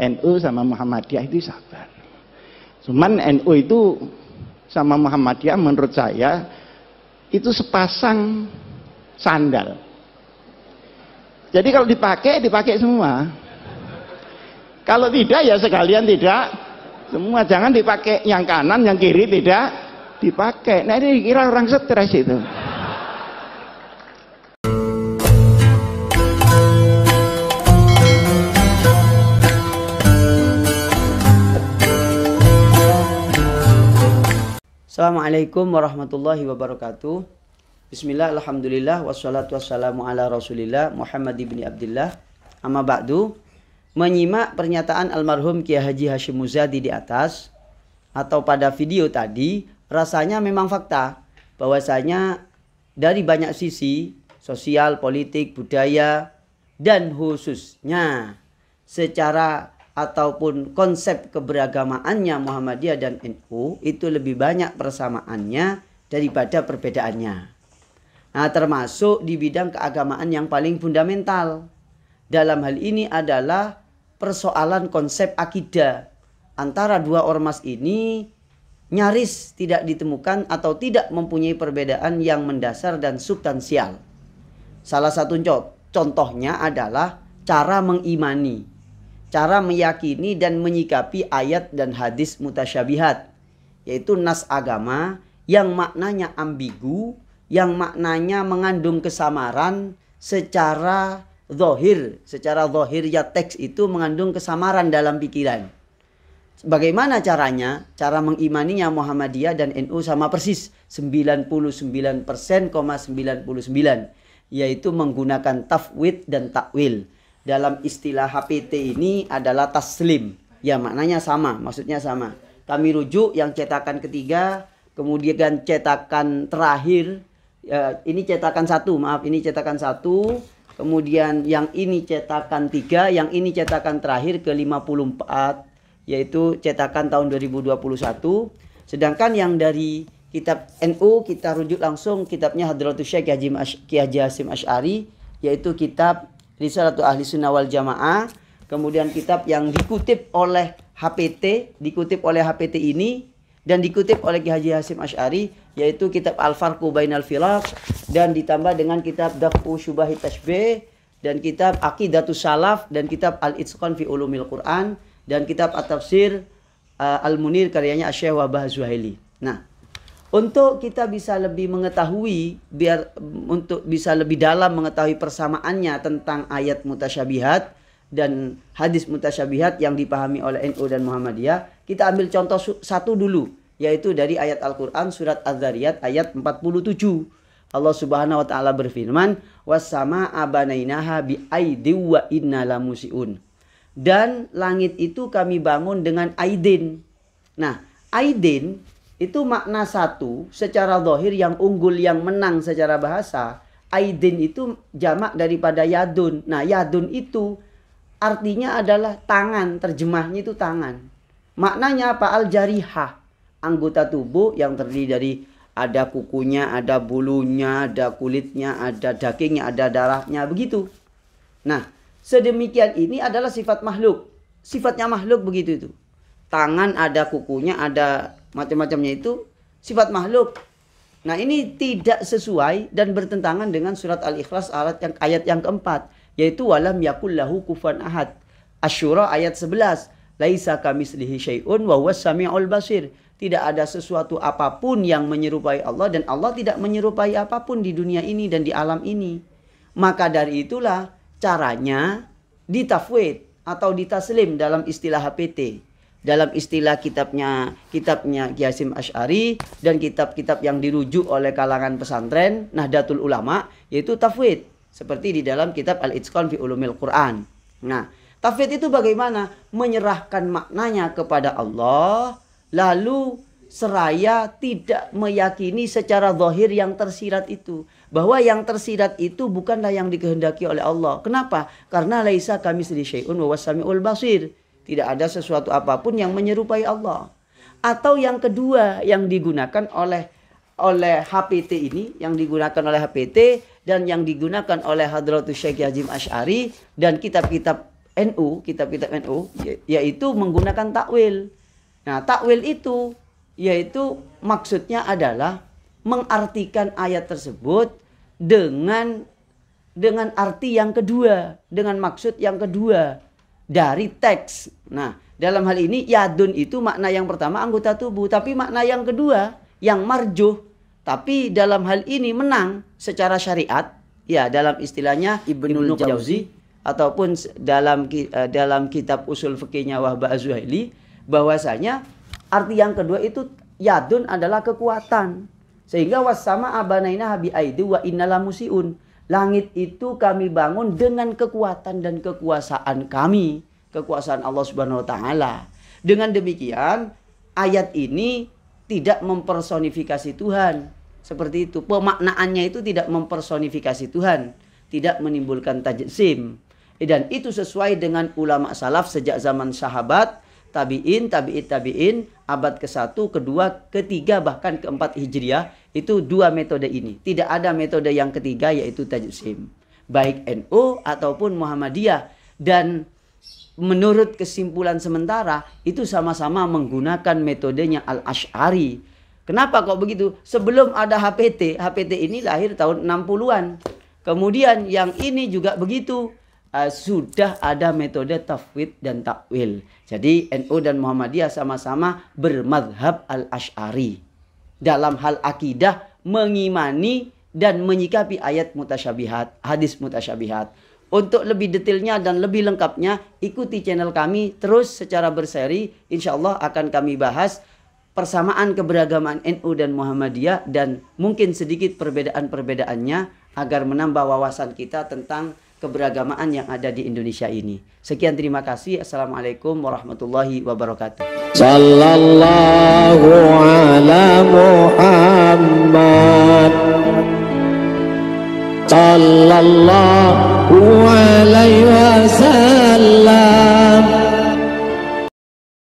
NU sama Muhammadiyah itu sabar. Cuman NU itu sama Muhammadiyah menurut saya itu sepasang sandal. Jadi kalau dipakai semua. Kalau tidak ya sekalian tidak semua. Jangan dipakai yang kanan, yang kiri tidak dipakai. Nah ini kira orang stres itu. Assalamualaikum warahmatullahi wabarakatuh. Bismillah, alhamdulillah, wassalatu wassalamu ala rasulillah Muhammad ibn Abdillah. Amma ba'du. Menyimak pernyataan almarhum Kiai Haji Hashim Muzadi di atas atau pada video tadi, rasanya memang fakta bahwasanya dari banyak sisi, sosial, politik, budaya, dan khususnya secara ataupun konsep keberagamaannya Muhammadiyah dan NU itu lebih banyak persamaannya daripada perbedaannya. Nah, termasuk di bidang keagamaan yang paling fundamental. Dalam hal ini adalah persoalan konsep akidah. Antara dua ormas ini nyaris tidak ditemukan atau tidak mempunyai perbedaan yang mendasar dan substansial. Salah satu contohnya adalah cara mengimani, cara meyakini dan menyikapi ayat dan hadis mutasyabihat, yaitu nas agama yang maknanya ambigu, yang maknanya mengandung kesamaran secara zahir. Secara zahir ya teks itu mengandung kesamaran dalam pikiran. Bagaimana caranya? Cara mengimaninya Muhammadiyah dan NU sama persis 99,99, yaitu menggunakan tafwid dan takwil. Dalam istilah HPT ini adalah taslim. Ya maknanya sama, maksudnya sama. Kami rujuk yang cetakan ketiga, kemudian cetakan terakhir. Ini cetakan satu, maaf, ini cetakan satu. Kemudian yang ini cetakan 3, yang ini cetakan terakhir ke-54, yaitu cetakan tahun 2021. Sedangkan yang dari kitab NU kita rujuk langsung kitabnya Hadratus Syekh Kiai Haji Hasyim Asy'ari, yaitu kitab Risalatul Ahli Sunnah wal Jamaah. Kemudian kitab yang dikutip oleh HPT, ini dan dikutip oleh Kiai Haji Hasyim Asy'ari, yaitu kitab Al-Farqu Bainal Firaq, dan ditambah dengan kitab Daf'u Syubahit Tashbih, dan kitab Aqidatus Salaf, dan kitab Al-Itqan fi Ulumil Quran, dan kitab At-Tafsir Al-Munir karyanya Asy-Syaikh Wahbah Zuhaili. Nah, untuk kita bisa lebih mengetahui, untuk bisa lebih dalam mengetahui persamaannya tentang ayat mutasyabihat dan hadis mutasyabihat yang dipahami oleh NU dan Muhammadiyah, kita ambil contoh satu dulu, yaitu dari ayat Al-Quran surat Az-Zariyat ayat 47. Allah Subhanahu wa taala berfirman, "Was-samaa'a banainaha bi'aidin wa inna lamusiun." Dan langit itu kami bangun dengan aidin. Nah, aidin itu makna satu secara zahir yang unggul, yang menang secara bahasa. Aidin itu jamak daripada yadun. Nah, yadun itu artinya adalah tangan, terjemahnya itu tangan. Maknanya apa? Al-jarihah, anggota tubuh yang terdiri dari ada kukunya, ada bulunya, ada kulitnya, ada dagingnya, ada darahnya, begitu. Nah, sedemikian ini adalah sifat makhluk. Sifatnya makhluk begitu itu. Tangan ada kukunya, ada macam-macamnya, itu sifat makhluk. Nah, ini tidak sesuai dan bertentangan dengan surat Al-Ikhlas ayat yang keempat, yaitu walam yakul lahu kufuwan ahad. Asy-Syura ayat 11. Laisa kamitslihi syai'un wa huwas samiul basir. Tidak ada sesuatu apapun yang menyerupai Allah, dan Allah tidak menyerupai apapun di dunia ini dan di alam ini. Maka dari itulah caranya ditafwid atau ditaslim dalam istilah HPT. Dalam istilah kitabnya Kiai Hasyim Asy'ari dan kitab-kitab yang dirujuk oleh kalangan pesantren Nahdlatul Ulama, yaitu tafwid. Seperti di dalam kitab Al-Itqan fi Ulumil Quran. Nah, tafwid itu bagaimana? Menyerahkan maknanya kepada Allah, lalu seraya tidak meyakini secara zahir yang tersirat itu. Bahwa yang tersirat itu bukanlah yang dikehendaki oleh Allah. Kenapa? Karena laisa kamitslihi syai'un wa huwas samiul basir. Tidak ada sesuatu apapun yang menyerupai Allah. Atau yang kedua yang digunakan oleh HPT ini, yang digunakan oleh HPT dan yang digunakan oleh Hadratus Syekh Hasyim Asy'ari dan kitab-kitab NU, kitab-kitab NU, yaitu menggunakan takwil. Nah, takwil itu yaitu maksudnya adalah mengartikan ayat tersebut dengan arti yang kedua, dengan maksud yang kedua dari teks. Nah, dalam hal ini yadun itu makna yang pertama anggota tubuh, tapi makna yang kedua yang marjuh, tapi dalam hal ini menang secara syariat, ya dalam istilahnya Ibnul Jauzi ataupun dalam kitab usul fikihnya Wahbah Az-Zuhaili, bahwasanya arti yang kedua itu yadun adalah kekuatan. Sehingga wassama abanaina bi aidi wa innala musiun. Langit itu kami bangun dengan kekuatan dan kekuasaan kami, kekuasaan Allah Subhanahu wa taala. Dengan demikian, ayat ini tidak mempersonifikasi Tuhan. Seperti itu. Pemaknaannya itu tidak mempersonifikasi Tuhan, tidak menimbulkan tajsim. Dan itu sesuai dengan ulama salaf sejak zaman sahabat, tabi'in, tabi'in, abad ke-1, ke-2, ke-3, bahkan ke-4 Hijriah. Itu dua metode ini. Tidak ada metode yang ketiga, yaitu tajsim. Baik NU ataupun Muhammadiyah. Dan menurut kesimpulan sementara, itu sama-sama menggunakan metodenya Al-Asy'ari. Kenapa kok begitu? Sebelum ada HPT, HPT ini lahir tahun 60-an. Kemudian yang ini juga begitu. Sudah ada metode tafwid dan takwil. Jadi NU dan Muhammadiyah sama-sama bermadhab Al-Asy'ari. Dalam hal akidah, mengimani dan menyikapi ayat mutasyabihat, hadis mutasyabihat. Untuk lebih detailnya dan lebih lengkapnya, ikuti channel kami terus secara berseri. Insya Allah akan kami bahas persamaan keberagaman NU dan Muhammadiyah dan mungkin sedikit perbedaan-perbedaannya agar menambah wawasan kita tentang keberagamaan yang ada di Indonesia ini. Sekian, terima kasih. Assalamualaikum warahmatullahi wabarakatuh. Sallallahu ala Muhammad. Sallallahu ala